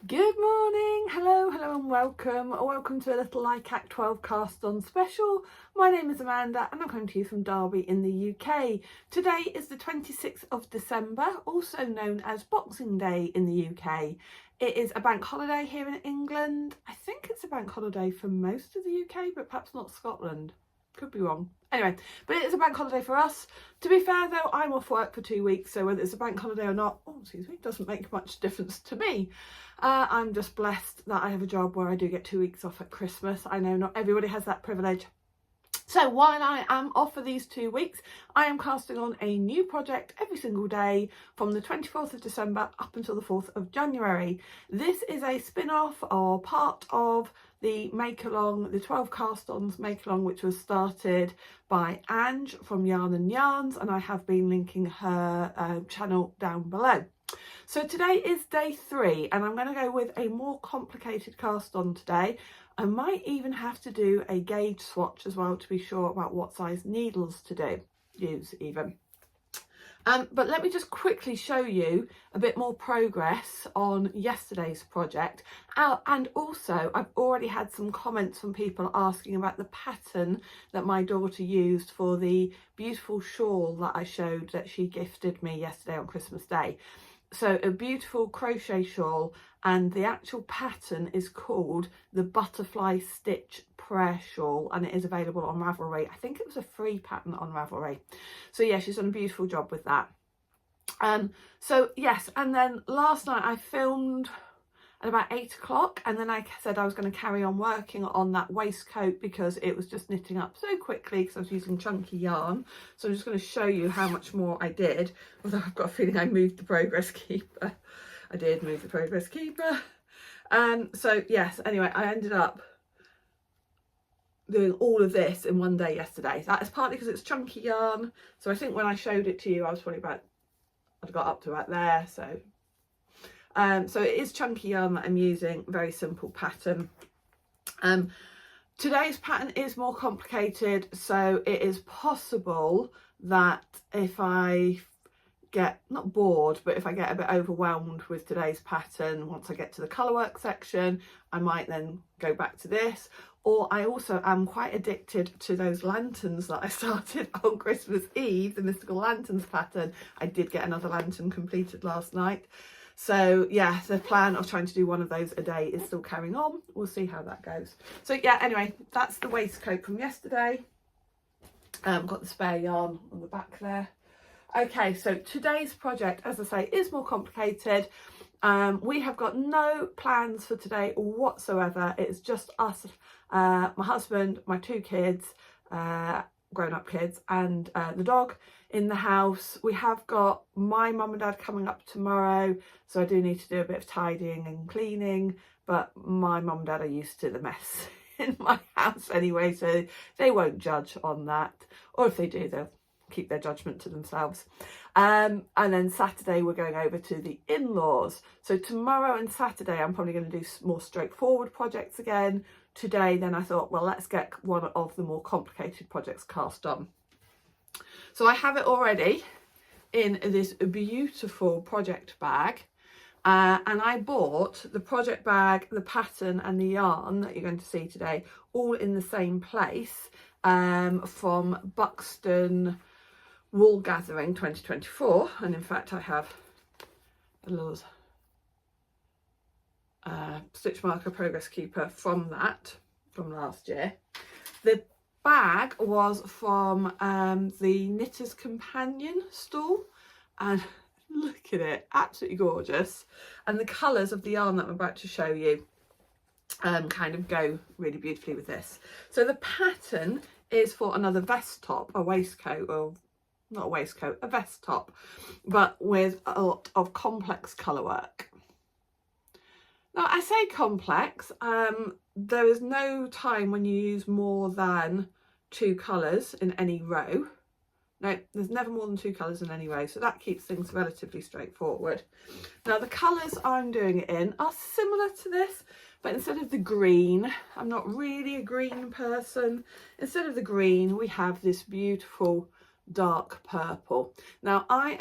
Good morning, hello and welcome to a little Likac 12 cast on special. My name is Amanda and I'm coming to you from Derby in the UK. Today is the 26th of December, also known as Boxing Day in the UK. It is a bank holiday here in England. I think it's a bank holiday for most of the UK, but perhaps not Scotland. Could be wrong. Anyway, but it is a bank holiday for us. To be fair though, I'm off work for 2 weeks, so whether it's a bank holiday or not, doesn't make much difference to me. I'm just blessed that I have a job where I do get 2 weeks off at Christmas. I know not everybody has that privilege. So while I am off for these 2 weeks, I am casting on a new project every single day from the 24th of December up until the 4th of January. This is a spin-off or part of the make-along, the 12 cast-ons make-along, which was started by Ange from Yarn and Yarns, and I have been linking her channel down below. So today is day 3 and I'm going to go with a more complicated cast on today. I might even have to do a gauge swatch as well to be sure about what size needles to use even. But let me just quickly show you a bit more progress on yesterday's project. And also I've already had some comments from people asking about the pattern that my daughter used for the beautiful shawl that I showed that she gifted me yesterday on Christmas Day. So a beautiful crochet shawl, and the actual pattern is called the Butterfly Stitch Prayer Shawl, and it is available on Ravelry. I think it was a free pattern on Ravelry. So yeah, she's done a beautiful job with that. So yes, and then last night I filmed at about 8 o'clock, and then I said I was going to carry on working on that waistcoat because it was just knitting up so quickly because I was using chunky yarn. So I'm just going to show you how much more I did, although I've got a feeling I moved the progress keeper. I did move the progress keeper. So yes, anyway, I ended up doing all of this in one day yesterday. That is partly because it's chunky yarn. So I think when I showed it to you, I was probably about, I'd got up to about there, so so it is chunky yarn that I'm using, very simple pattern. Today's pattern is more complicated, so it is possible that if I get, not bored, but if I get a bit overwhelmed with today's pattern, once I get to the colour work section, I might then go back to this. Or I also am quite addicted to those lanterns that I started on Christmas Eve, the Mystical Lanterns pattern. I did get another lantern completed last night. So yeah, the plan of trying to do one of those a day is still carrying on. We'll see how that goes. So yeah, anyway, that's the waistcoat from yesterday. Got the spare yarn on the back there. Okay, so today's project, as I say, is more complicated. We have got no plans for today whatsoever. It's just us, my husband, my 2 kids, grown-up kids, and the dog in the house. We have got my mum and dad coming up tomorrow, so I do need to do a bit of tidying and cleaning, but my mum and dad are used to the mess in my house anyway, so they won't judge on that, or if they do, they'll keep their judgment to themselves. And then Saturday we're going over to the in-laws. So tomorrow and Saturday I'm probably going to do more straightforward projects again. Today then I thought, well, let's get one of the more complicated projects cast on. So I have it already in this beautiful project bag, and I bought the project bag, the pattern and the yarn that you're going to see today all in the same place, from Buxton Wool Gathering 2024. And in fact I have a little stitch marker progress keeper from that from last year. The bag was from the Knitter's Companion stall, and look at it, absolutely gorgeous. And the colours of the yarn that I'm about to show you kind of go really beautifully with this. So the pattern is for another vest top, a waistcoat, or not a waistcoat, a vest top, but with a lot of complex colour work. Now I say complex, there is no time when you use more than 2 colours in any row. No, there's never more than 2 colours in any row, so that keeps things relatively straightforward. Now the colours I'm doing it in are similar to this, but instead of the green, I'm not really a green person, instead of the green we have this beautiful dark purple. Now I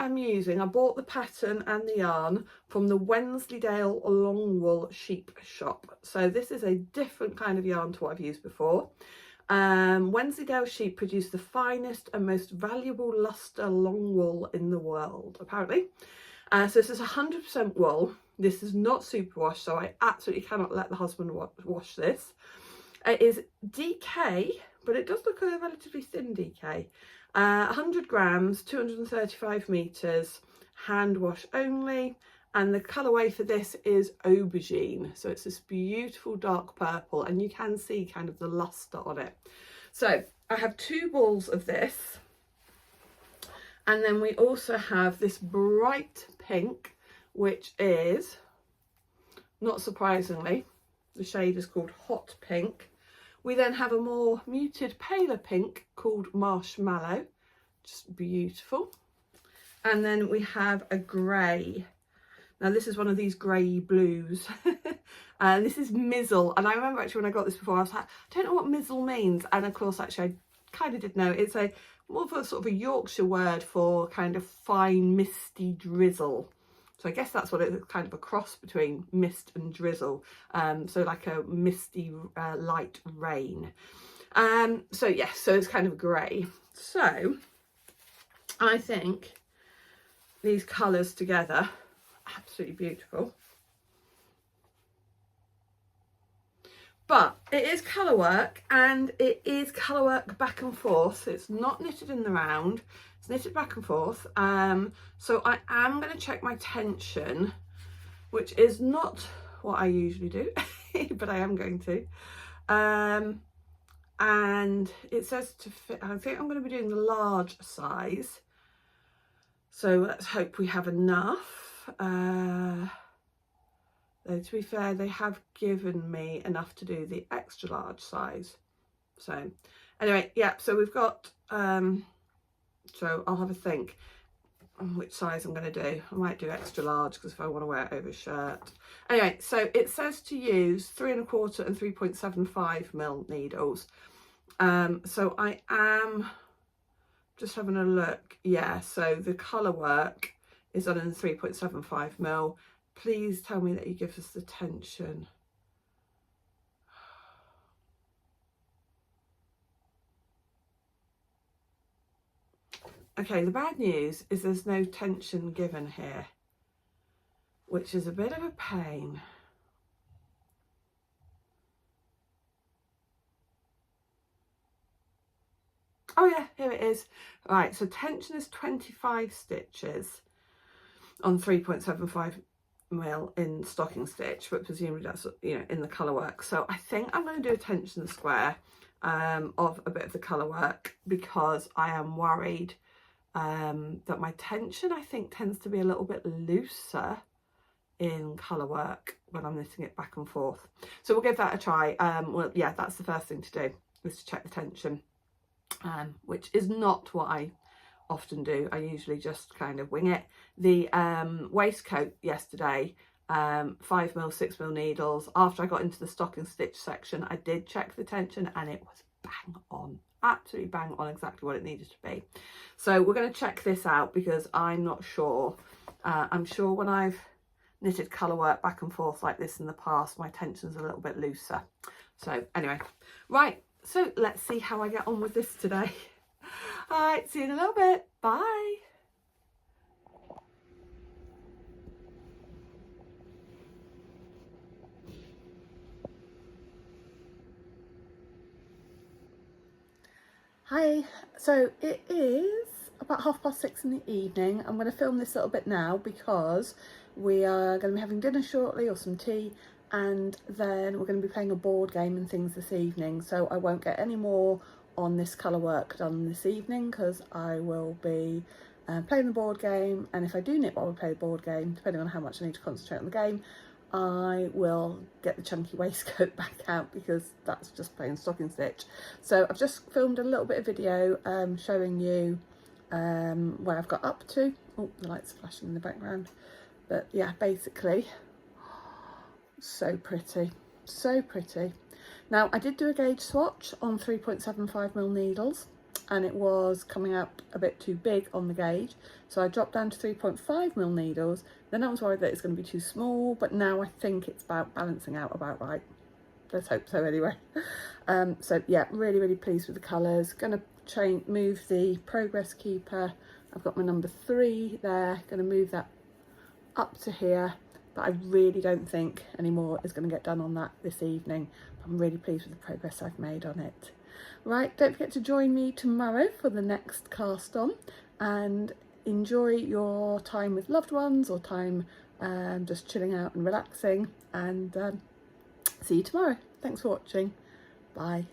bought the pattern and the yarn from the Wensleydale Wool Shop. So this is a different kind of yarn to what I've used before. Wensleydale sheep produce the finest and most valuable luster long wool in the world, apparently. So this is 100% wool. This is not superwash, so I absolutely cannot let the husband wash this. It is DK, but it does look a relatively thin DK. 100 grams, 235 meters, hand wash only. And the colourway for this is Aubergine. So it's this beautiful dark purple, and you can see kind of the luster on it. So I have 2 balls of this. And then we also have this bright pink, which is, not surprisingly, the shade is called Hot Pink. We then have a more muted, paler pink called Marshmallow, just beautiful. And then we have a grey. Now this is one of these grey blues. And this is Mizzle. And I remember actually when I got this before, I was like, I don't know what Mizzle means. And of course, actually, I kind of did know. It's a more of a sort of a Yorkshire word for kind of fine, misty drizzle. So I guess that's what it's kind of a cross between mist and drizzle. So like a misty light rain. So yes, so it's kind of grey. So I think these colours together, absolutely beautiful. But it is colour work, and it is colour work back and forth. It's not knitted in the round, it's knitted back and forth. So I am going to check my tension, which is not what I usually do, but I am going to. And it says to fit, I think I'm going to be doing the large size. So let's hope we have enough. Though to be fair, they have given me enough to do the extra large size. So anyway, yeah, so we've got, so I'll have a think on which size I'm going to do. I might do extra large because if I want to wear it over a shirt. Anyway, so it says to use 3¼ and 3.75mm needles. So I am just having a look. Yeah, so the colour work is done in 3.75mm. Please tell me that you give us the tension. Okay, the bad news is there's no tension given here, which is a bit of a pain. Oh yeah, here it is. Right, so tension is 25 stitches on 3.75mm in stocking stitch, but presumably that's, you know, in the colour work. So I think I'm going to do a tension square of a bit of the colour work, because I am worried that my tension, I think, tends to be a little bit looser in colour work when I'm knitting it back and forth. So we'll give that a try. Well, yeah, that's the first thing to do, is to check the tension, which is not what I often do. I usually just kind of wing it. The waistcoat yesterday, 5mm, 6mm needles. After I got into the stocking stitch section, I did check the tension, and it was bang on. Absolutely bang on, exactly what it needed to be. So we're going to check this out, because I'm not sure. I'm sure when I've knitted colour work back and forth like this in the past, my tension's a little bit looser. So anyway, right, so let's see how I get on with this today. All right, see you in a little bit. Bye. Hi, so it is about 6:30 in the evening. I'm going to film this little bit now because we are going to be having dinner shortly, or some tea, and then we're going to be playing a board game and things this evening. So I won't get any more on this colour work done this evening, because I will be playing the board game, and if I do knit while we play the board game, depending on how much I need to concentrate on the game, I will get the chunky waistcoat back out, because that's just plain stocking stitch. So I've just filmed a little bit of video showing you where I've got up to. Oh, the light's flashing in the background. But yeah, basically, so pretty, so pretty. Now I did do a gauge swatch on 3.75mm needles, and it was coming up a bit too big on the gauge, so I dropped down to 3.5mm needles. Then I was worried that it's going to be too small, but now I think it's about balancing out about right. Let's hope so anyway. So yeah, really pleased with the colours. Going to move the progress keeper. I've got my number 3 there, going to move that up to here, but I really don't think any more is going to get done on that this evening. I'm really pleased with the progress I've made on it. Right, don't forget to join me tomorrow for the next cast on, and enjoy your time with loved ones or time just chilling out and relaxing, and see you tomorrow. Thanks for watching. Bye.